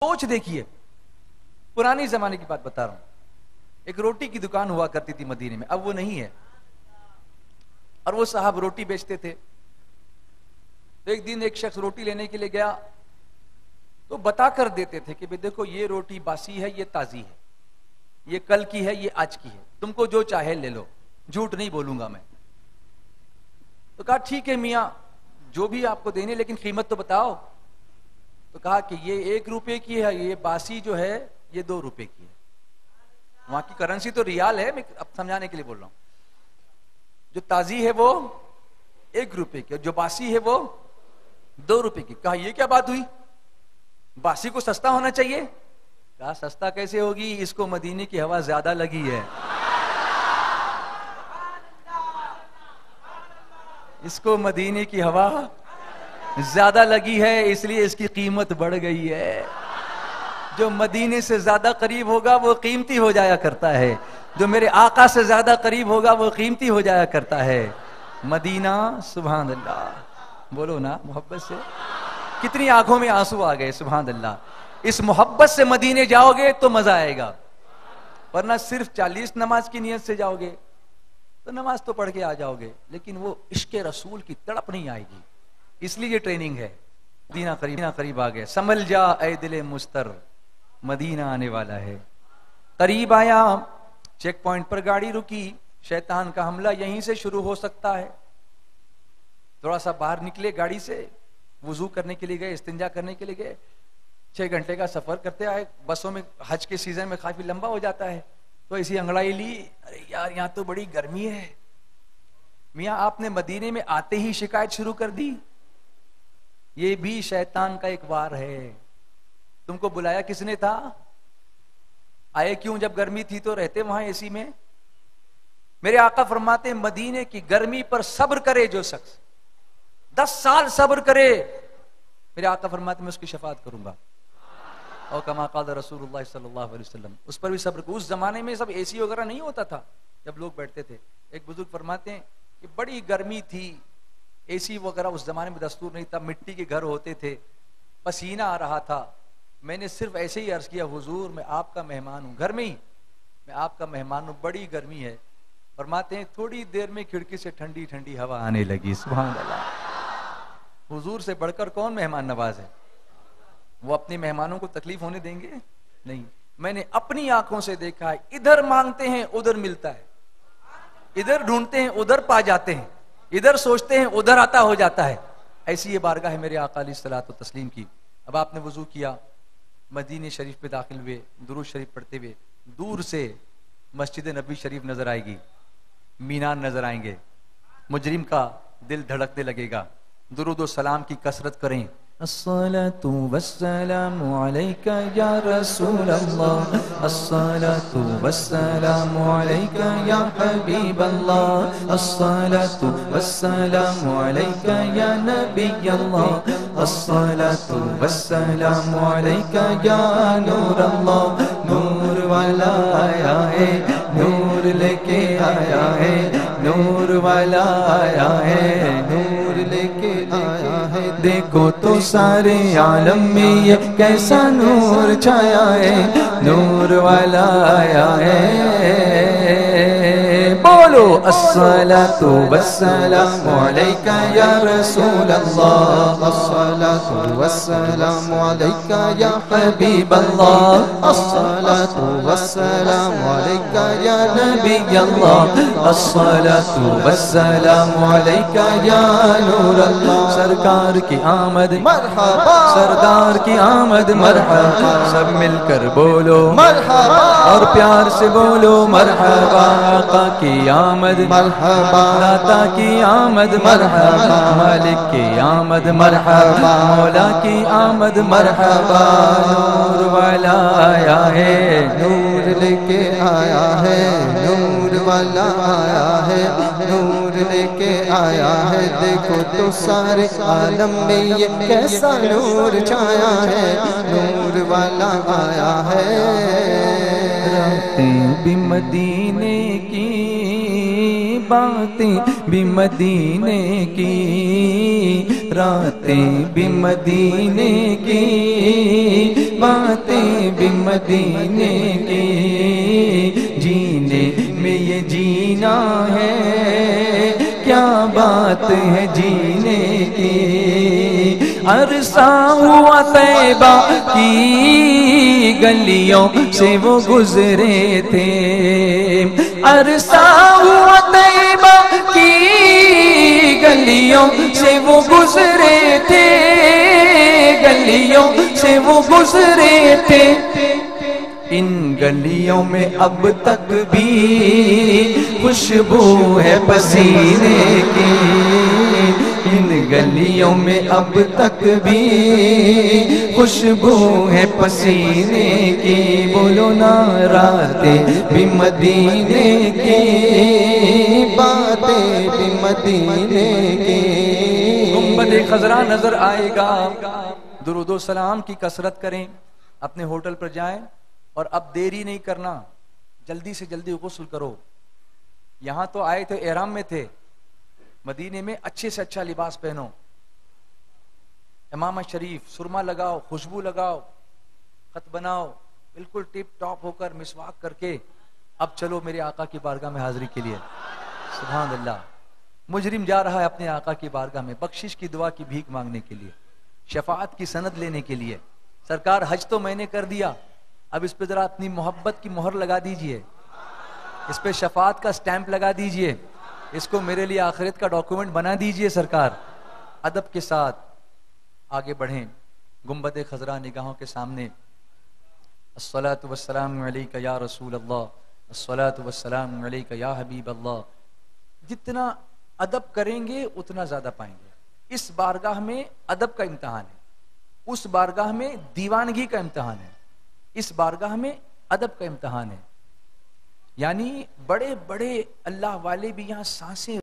سوچ دیکھیے، پرانے زمانے کی بات بتا رہا ہوں، ایک روٹی کی دکان ہوا کرتی تھی مدینے میں، اب وہ نہیں ہے، اور وہ صاحب روٹی بیچتے تھے. تو ایک دن ایک شخص روٹی لینے کے لیے گیا تو بتا کر دیتے تھے کہ دیکھو یہ روٹی باسی ہے، یہ تازی ہے، یہ کل کی ہے، یہ آج کی ہے، تم کو جو چاہے لے لو، جھوٹ نہیں بولوں گا میں. تو کہا ٹھیک ہے میاں، جو بھی آپ کو دینے، لیکن قیمت تو بتاؤ. تو کہا کہ یہ 1 روپے کی ہے، یہ باسی جو ہے یہ 2 روپے کی ہے. وہاں کی کرنسی تو ریال ہے، میں اب سمجھانے کے لیے بول رہا ہوں. جو تازی ہے وہ 1 روپے کی، اور جو باسی ہے وہ 2 روپے کی. کہا یہ کیا بات ہوئی، باسی کو سستا ہونا چاہیے. کہا سستا کیسے ہوگی، اس کو مدینے کی ہوا زیادہ لگی ہے، اس کو مدینے کی ہوا زیادہ لگی ہے، اس لیے اس کی قیمت بڑھ گئی ہے. جو مدینے سے زیادہ قریب ہوگا وہ قیمتی ہو جایا کرتا ہے، جو میرے آقا سے زیادہ قریب ہوگا وہ قیمتی ہو جایا کرتا ہے. مدینہ، سبحان اللہ، بولو نا محبت سے. کتنی آنکھوں میں آنسو آ گئے، سبحان اللہ. اس محبت سے مدینے جاؤ گے تو مزہ آئے گا، ورنہ صرف 40 نماز کی نیت سے جاؤ گے تو نماز تو پڑھ کے آ جاؤ گے، لیکن وہ عشق رسول کی تڑپ نہیں آئے گی. اس لیے یہ ٹریننگ ہے. مدینہ قریب آ گئے. سنبھل جا اے دل مستر، مدینہ آنے والا ہے. قریب آیا، چیک پوائنٹ پر گاڑی رکی. شیطان کا حملہ یہیں سے شروع ہو سکتا ہے. تھوڑا سا باہر نکلے گاڑی سے، وضو کرنے کے لیے گئے، استنجا کرنے کے لیے گئے. 6 گھنٹے کا سفر کرتے آئے. بسوں میں حج کے سیزن میں کافی لمبا ہو جاتا ہے، تو ایسی انگڑائی لی، ارے یار یہاں تو بڑی گرمی ہے. میاں آپ نے مدینے میں آتے ہی شکایت شروع کر دی. یہ بھی شیطان کا ایک وار ہے. تم کو بلایا کس نے تھا، آئے کیوں جب گرمی تھی تو رہتے وہاں اے سی میں. میرے آقا فرماتے ہیں مدینے کی گرمی پر صبر کرے جو شخص 10 سال صبر کرے، میرے آقا فرماتے ہیں میں اس کی شفاعت کروں گا. اور کما قال رسول اللہ صلی اللہ علیہ وسلم، اس پر بھی صبر کرو. اس زمانے میں سب اے سی وغیرہ نہیں ہوتا تھا جب لوگ بیٹھتے تھے. ایک بزرگ فرماتے ہیں کہ بڑی گرمی تھی، اے سی وغیرہ اس زمانے میں دستور نہیں تھا، مٹی کے گھر ہوتے تھے، پسینہ آ رہا تھا. میں نے صرف ایسے ہی عرض کیا حضور میں آپ کا مہمان ہوں، گھر میں ہی میں آپ کا مہمان ہوں، بڑی گرمی ہے. فرماتے ہیں تھوڑی دیر میں کھڑکی سے ٹھنڈی ٹھنڈی ہوا آنے لگی. سبحان اللہ. حضور سے بڑھ کر کون مہمان نواز ہے، وہ اپنے مہمانوں کو تکلیف ہونے دیں گے؟ نہیں. میں نے اپنی آنکھوں سے دیکھا ہے، ادھر مانگتے ہیں ادھر ملتا ہے، ادھر ڈھونڈتے ہیں ادھر پا جاتے ہیں، ادھر سوچتے ہیں ادھر عطا ہو جاتا ہے. ایسی یہ بارگاہ ہے میرے آقا علیہ الصلوۃ والتسلیم کی. اب آپ نے وضو کیا، مدینے شریف پہ داخل ہوئے، درود شریف پڑھتے ہوئے. دور سے مسجد نبی شریف نظر آئے گی، مینار نظر آئیں گے، مجرم کا دل دھڑکنے لگے گا. درود و سلام کی کثرت کریں. الصلاة والسلام عليك يا رسول الله، الصلاة والسلام عليك يا حبيب الله، الصلاة والسلام عليك يا نبي الله، الصلاة والسلام عليك يا نور الله. نور والا آیا ہے، نور لے کے آیا ہے، نور والا آیا ہے، نور لے کے آیا ہے. دیکھو تو سارے عالم میں یہ کیسا نور چھایا ہے، نور والا آیا ہے. بولو الصلاة والسلام علیکہ یا رسول اللہ، الصلاة والسلام علیکہ یا حبیب اللہ، الصلاة والسلام علیکہ یا نبی اللہ، الصلاة والسلام علیکہ یا نور اللہ. سرکار کی آمد مرحبا، سردار کی آمد مرحبا. سب مل کر بولو مرحبا، اور پیار سے بولو مرحبا. آقا کی آمد مرحبا، داتا کی آمد مرحبا، مالک کی آمد مرحبا، مولا کی آمد مرحبا. نور والا آیا ہے، نور لے کے آیا ہے، نور والا آیا ہے، نور لے کے آیا ہے. دیکھو تو سارے عالم میں یہ کیسا نور چھایا ہے، نور والا آیا ہے. راتیں بھی مدینے کی، باتیں بھی مدینے کی، راتیں بھی مدینے کی، باتیں بھی مدینے کی، جینے میں یہ جینا ہے، کیا بات ہے جینے کی۔ عرصہ ہوا طیبہ کی گلیوں سے وہ گزرے تھے، عرصہ ہوا طیبہ کی گلیوں سے وہ گزرے تھے، گلیوں سے وہ گزرے تھے۔ ان گلیوں میں اب تک بھی خوشبو ہے پسینے کی، ان گلیوں میں اب تک بھی خوشبو ہے پسینے کی۔ بولو نا راتیں بھی مدینے کی، باتیں بھی مدینے کی۔ گنبد خضرا نظر آئے گا۔ درود و سلام کی کثرت کریں، اپنے ہوٹل پر جائیں، اور اب دیری نہیں کرنا، جلدی سے جلدی غسل کرو۔ یہاں تو آئے تھے احرام میں تھے، مدینے میں اچھے سے اچھا لباس پہنو، امامہ شریف، سرما لگاؤ، خوشبو لگاؤ، خط بناؤ، بالکل ٹپ ٹاپ ہو کر مسواک کر کے اب چلو میرے آقا کی بارگاہ میں حاضری کے لیے۔ سبحان اللہ، مجرم جا رہا ہے اپنے آقا کی بارگاہ میں بخشش کی دعا کی بھیک مانگنے کے لیے، شفاعت کی سند لینے کے لیے۔ سرکار حج تو میں نے کر دیا، اب اس پہ ذرا اپنی محبت کی مہر لگا دیجئے، اس پہ شفاعت کا سٹیمپ لگا دیجئے، اس کو میرے لیے آخرت کا ڈاکومنٹ بنا دیجئے۔ سرکار ادب کے ساتھ آگے بڑھیں، گنبد خضرا نگاہوں کے سامنے۔ الصلاۃ والسلام علیک یا رسول اللہ، الصلاۃ والسلام علیک یا حبیب اللہ۔ جتنا ادب کریں گے اتنا زیادہ پائیں گے۔ اس بارگاہ میں ادب کا امتحان ہے، اس بارگاہ میں دیوانگی کا امتحان ہے، اس بارگاہ میں ادب کا امتحان ہے۔ یعنی بڑے بڑے اللہ والے بھی یہاں سانسیں